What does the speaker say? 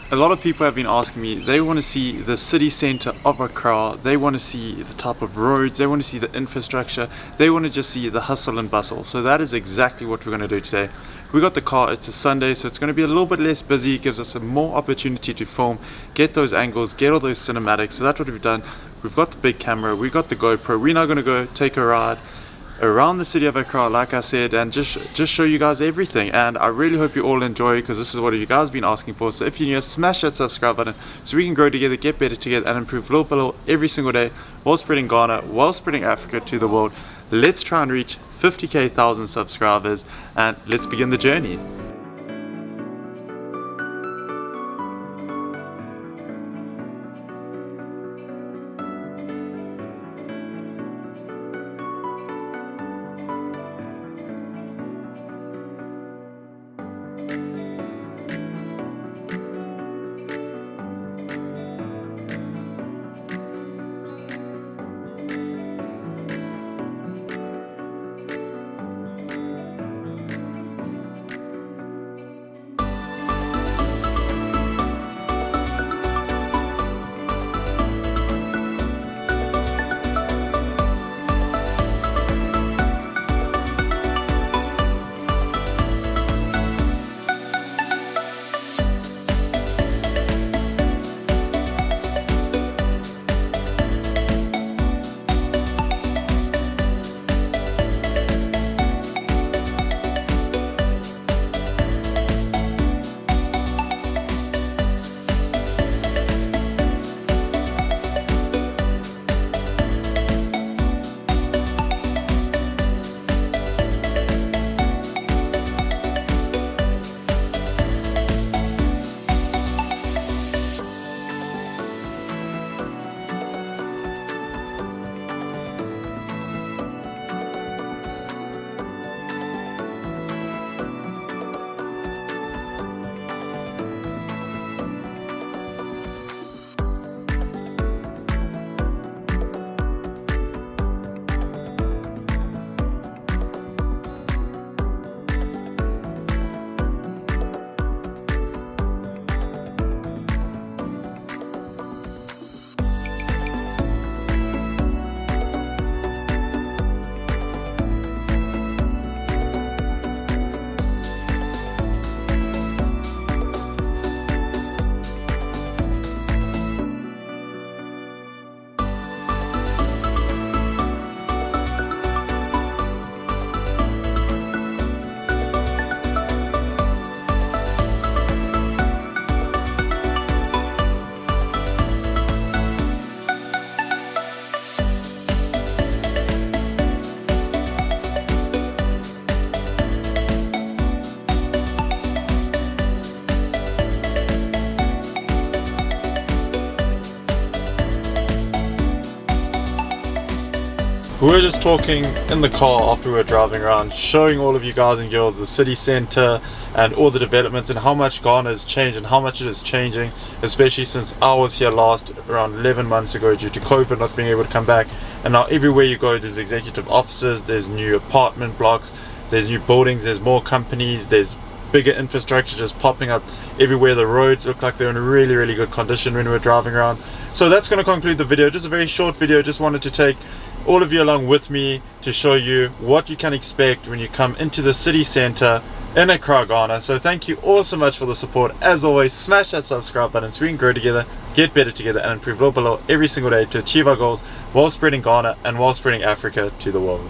A lot of people have been asking me, they want to see the city center of Accra, they want to see the type of roads, they want to see the infrastructure, they want to just see the hustle and bustle. So that is exactly what we're going to do today. We got the car, it's a Sunday, so it's going to be a little bit less busy. It gives us a more opportunity to film, get those angles, get all those cinematics. So that's what we've done. We've got the big camera, we've got the GoPro. We're now going to go take a ride around the city of Accra, like I said, and just show you guys everything. And I really hope you all enjoy, because this is what you guys have been asking for. So if you're new, smash that subscribe button so we can grow together, get better together, and improve little by little every single day, while spreading Ghana, while spreading Africa to the world. Let's try and reach 50,000 subscribers, and let's begin the journey. We were just talking in the car after we were driving around, showing all of you guys and girls the city center and all the developments and how much Ghana has changed and how much it is changing, especially since I was here last around 11 months ago due to COVID not being able to come back. And now everywhere you go there's executive offices, there's new apartment blocks, there's new buildings, there's more companies, there's bigger infrastructure just popping up everywhere. The roads look like they're in really good condition when we were driving around. So that's going to conclude the video. Just a very short video. Just wanted to take all of you along with me to show you what you can expect when you come into the city center in Accra, Ghana. So thank you all so much for the support. As always, smash that subscribe button so we can grow together, get better together, and improve little by little every single day to achieve our goals while spreading Ghana and while spreading Africa to the world.